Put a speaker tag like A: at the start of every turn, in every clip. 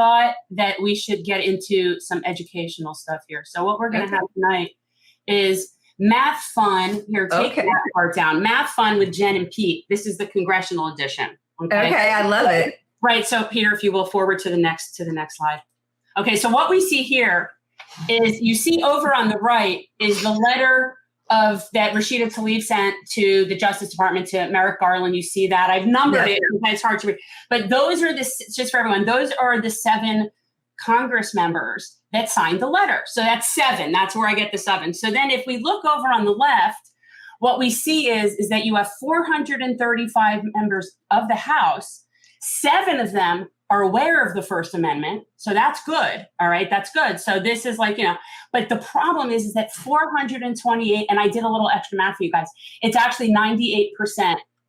A: thought that we should get into some educational stuff here. So what we're going to have tonight is Math Fun. Here, take that part down. Math Fun with Jen and Pete. This is the congressional edition.
B: Okay, I love it.
A: Right. So Peter, if you will forward to the next slide. Okay. So what we see here is you see over on the right is the letter that Rashida Tlaib sent to the Justice Department to Merrick Garland. You see that I've numbered it. It's hard to read, but those are just for everyone. Those are the 7 Congress members that signed the letter. So that's 7. That's where I get the 7. So then if we look over on the left, what we see is that you have 435 members of the House. 7 of them are aware of the First Amendment. So that's good. All right. That's good. So this is like, but the problem is that 428, and I did a little extra math for you guys. It's actually 98%.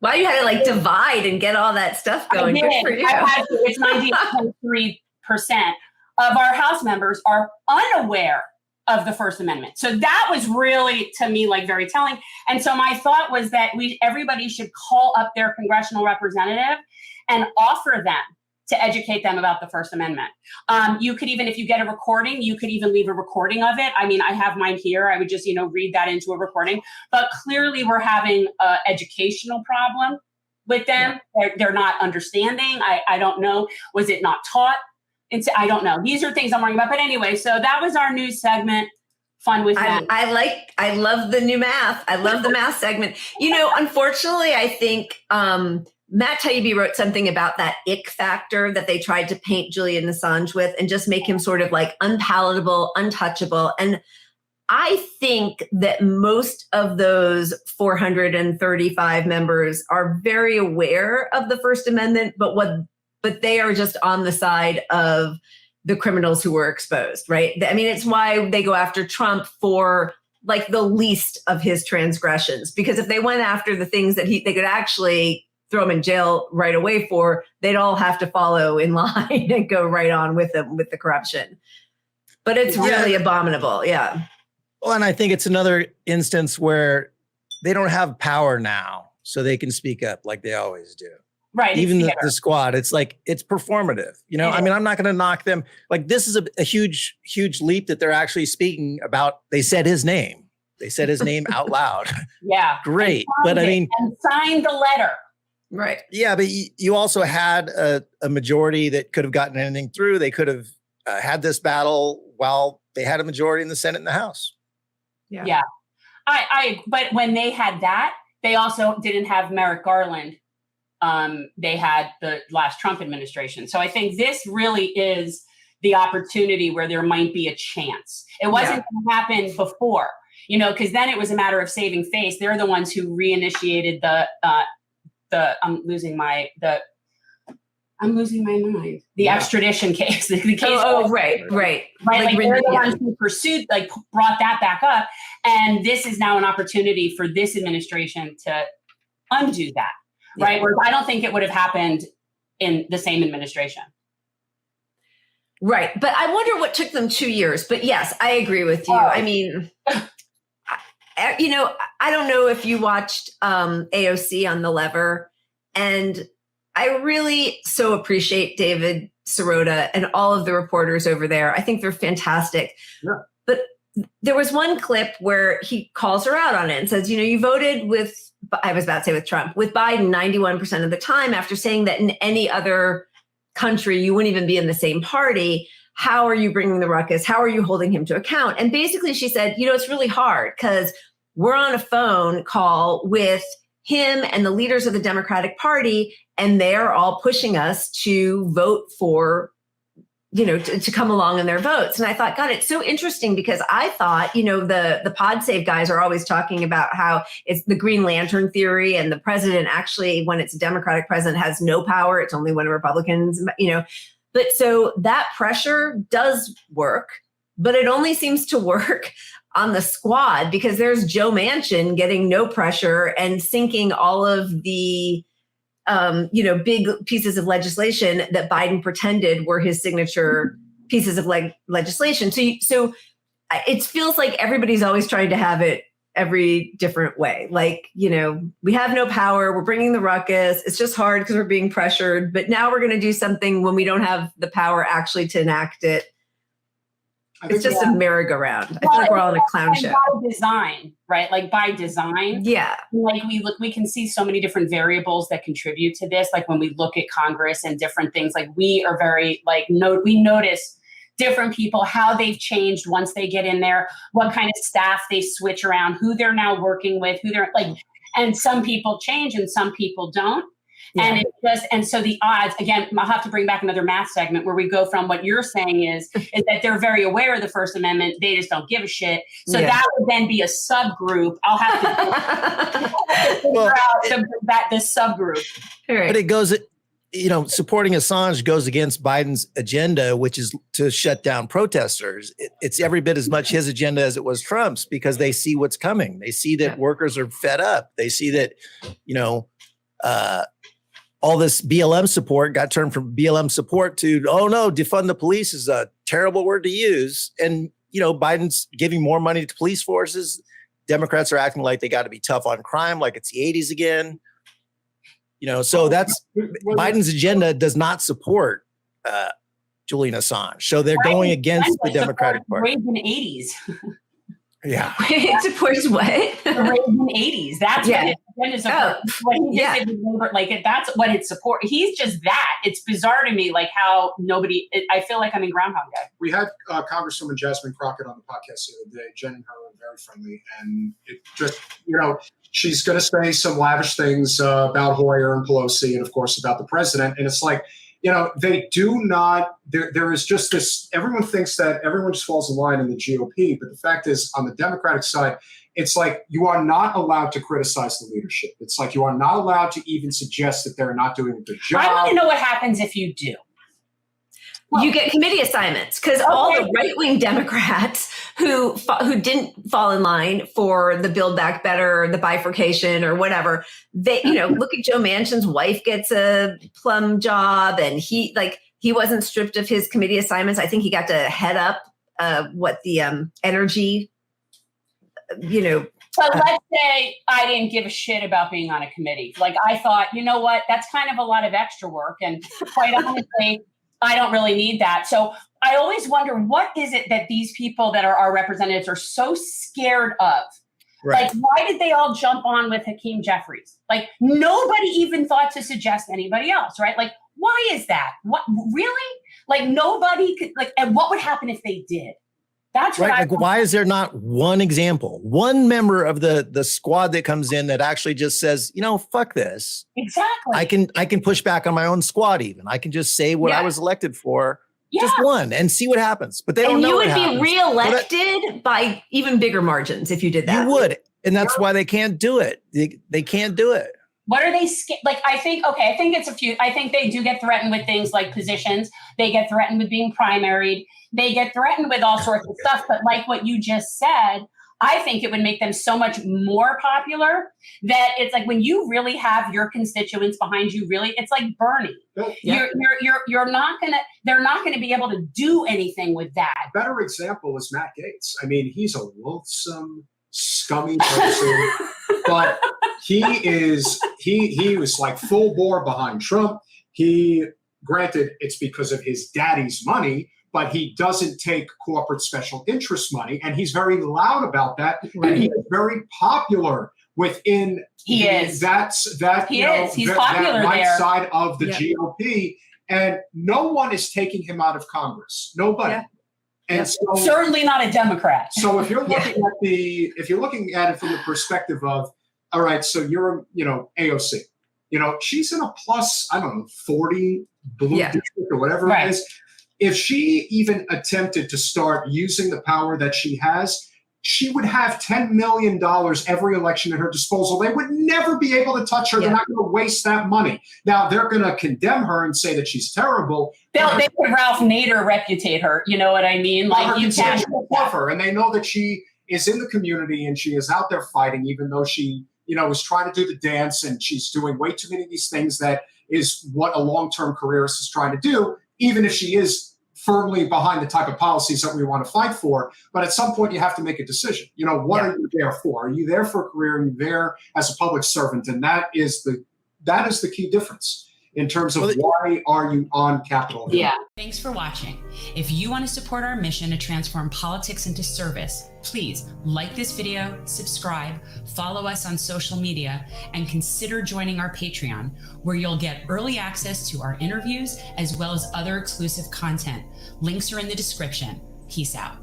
B: Wow, you had to like divide and get all that stuff going. Good for you.
A: It's 98.3% of our House members are unaware of the First Amendment. So that was really, to me, like very telling. And so my thought was that everybody should call up their congressional representative and offer them to educate them about the First Amendment. You could even, if you get a recording, you could even leave a recording of it. I mean, I have mine here. I would just, read that into a recording. But clearly we're having an educational problem with them. Yeah. They're not understanding. I don't know. Was it not taught? I don't know. These are things I'm worrying about. But anyway, so that was our news segment. Fun with that.
B: I love the new math. I love the math segment. Unfortunately, I think Matt Taibbi wrote something about that ick factor that they tried to paint Julian Assange with and just make him sort of like unpalatable, untouchable. And I think that most of those 435 members are very aware of the First Amendment, but they are just on the side of the criminals who were exposed, right? I mean, it's why they go after Trump for like the least of his transgressions, because if they went after the things that they could actually throw him in jail right away for, they'd all have to follow in line and go right on with them with the corruption. But it's really abominable. Yeah.
C: Well, and I think it's another instance where they don't have power now, so they can speak up like they always do.
A: Right.
C: Even the squad, it's like, it's performative. I mean, I'm not going to knock them. Like, this is a huge, huge leap that they're actually speaking about. They said his name. They said his name out loud.
A: Yeah.
C: Great. But I mean,
A: and signed the letter.
B: Right.
C: Yeah. But you also had a majority that could have gotten anything through. They could have had this battle while they had a majority in the Senate and the House.
A: Yeah. Yeah. But when they had that, they also didn't have Merrick Garland. They had the last Trump administration. So I think this really is the opportunity where there might be a chance. It wasn't going to happen before, because then it was a matter of saving face. They're the ones who reinitiated I'm losing my mind. The extradition case. The case.
B: Right.
A: Like they're the ones who pursued, brought that back up. And this is now an opportunity for this administration to undo that. Right. Where I don't think it would have happened in the same administration.
B: Right. But I wonder what took them 2 years. But yes, I agree with you. I mean, I don't know if you watched AOC on the Lever, and I really so appreciate David Sirota and all of the reporters over there. I think they're fantastic. Yeah. But there was one clip where he calls her out on it and says, you voted with Trump, with Biden 91% of the time, after saying that in any other country, you wouldn't even be in the same party. How are you bringing the ruckus? How are you holding him to account? And basically she said, it's really hard because we're on a phone call with him and the leaders of the Democratic Party, and they're all pushing us to vote for, to come along in their votes. And I thought, God, it's so interesting, because I thought, the pod save guys are always talking about how it's the Green Lantern theory, and the president actually, when it's a Democratic president, has no power. It's only when Republicans, But so that pressure does work, but it only seems to work on the squad, because there's Joe Manchin getting no pressure and sinking all of the big pieces of legislation that Biden pretended were his signature pieces of legislation. So it feels like everybody's always trying to have it every different way. Like, we have no power. We're bringing the ruckus. It's just hard because we're being pressured. But now we're going to do something when we don't have the power actually to enact it. It's just a merry-go-round. I feel like we're all in a clown show.
A: By design, right? Like by design.
B: Yeah.
A: Like we can see so many different variables that contribute to this. Like when we look at Congress and different things, like we are very we notice different people, how they've changed once they get in there, what kind of staff they switch around, who they're now working with, who they're and some people change and some people don't. Yeah. And so the odds, again, I'll have to bring back another math segment where we go from what you're saying is that they're very aware of the First Amendment. They just don't give a shit. So that would then be a subgroup. I'll have to figure out this subgroup.
B: Right.
C: But it goes, supporting Assange goes against Biden's agenda, which is to shut down protesters. It's every bit as much his agenda as it was Trump's, because they see what's coming. They see that workers are fed up. They see that, all this BLM support got turned from BLM support to, oh no, defund the police is a terrible word to use. And, Biden's giving more money to police forces. Democrats are acting like they got to be tough on crime, like it's the 80s again. So that's Biden's agenda does not support Julian Assange. So they're going against the Democratic Party.
A: Reagan 80s.
C: Yeah.
B: It supports what?
A: The Reagan 80s. That's what his agenda supports. What he just did with that's what it supports. He's just that. It's bizarre to me, like how I feel like I'm in Groundhog Day.
D: We had Congresswoman Jasmine Crockett on the podcast the other day. Jen and her are very friendly. And it just, she's going to say some lavish things about Hoyer and Pelosi and, of course, about the president. And it's like, they do not, there is just this, everyone thinks that everyone just falls in line in the GOP. But the fact is, on the Democratic side, it's like you are not allowed to criticize the leadership. It's like you are not allowed to even suggest that they're not doing a good job.
A: I want to know what happens if you do.
B: You get committee assignments because all the right-wing Democrats who didn't fall in line for the Build Back Better, the bifurcation or whatever, they, look at Joe Manchin's wife gets a plum job and he wasn't stripped of his committee assignments. I think he got to head up the energy,
A: So let's say I didn't give a shit about being on a committee. Like I thought, that's kind of a lot of extra work. And quite honestly, I don't really need that. So I always wonder, what is it that these people that are our representatives are so scared of? Right. Like, why did they all jump on with Hakeem Jeffries? Like, nobody even thought to suggest anybody else, right? Like, why is that? What, really? Like, nobody could, and what would happen if they did? That's right.
C: Why is there not one example, one member of the squad that comes in that actually just says, fuck this.
A: Exactly.
C: I can push back on my own squad. Even I can just say what I was elected for, just one, and see what happens. But they don't know.
B: And you would be rereelected by even bigger margins if you did that.
C: You would, and that's why they can't do it. They can't do it.
A: What are they I think it's a few. I think they do get threatened with things like positions. They get threatened with being primaried. They get threatened with all sorts of stuff. But like what you just said, I think it would make them so much more popular that it's like when you really have your constituents behind you, really, it's like Bernie. Yeah. They're not gonna be able to do anything with that.
D: A better example is Matt Gaetz. I mean, he's a loathsome, scummy person, but he was like full bore behind Trump. Granted, it's because of his daddy's money, but he doesn't take corporate special interest money, and he's very loud about that. Right. And he's very popular within
A: He's popular
D: right
A: there.
D: Side of the GOP, and no one is taking him out of Congress. Nobody. Yeah. And so,
A: certainly not a Democrat.
D: So if you're looking at it from the perspective of, all right, so you're AOC, she's in a plus, I don't know, 40 blue district or whatever it is. If she even attempted to start using the power that she has, she would have $10 million every election at her disposal. They would never be able to touch her. Yeah. They're not going to waste that money. Now, they're going to condemn her and say that she's terrible.
A: They could Ralph Nader reputate her. You know what I mean? Like, you can't
D: love her. And they know that she is in the community and she is out there fighting, even though she, was trying to do the dance, and she's doing way too many of these things that is what a long-term careerist is trying to do, even if she is firmly behind the type of policies that we want to fight for. But at some point, you have to make a decision. What are you there for? Are you there for a career? Are you there as a public servant? And that is the key difference in terms of why are you on Capitol Hill.
A: Yeah. Thanks for watching. If you want to support our mission to transform politics into service, please like this video, subscribe, follow us on social media, and consider joining our Patreon, where you'll get early access to our interviews as well as other exclusive content. Links are in the description. Peace out.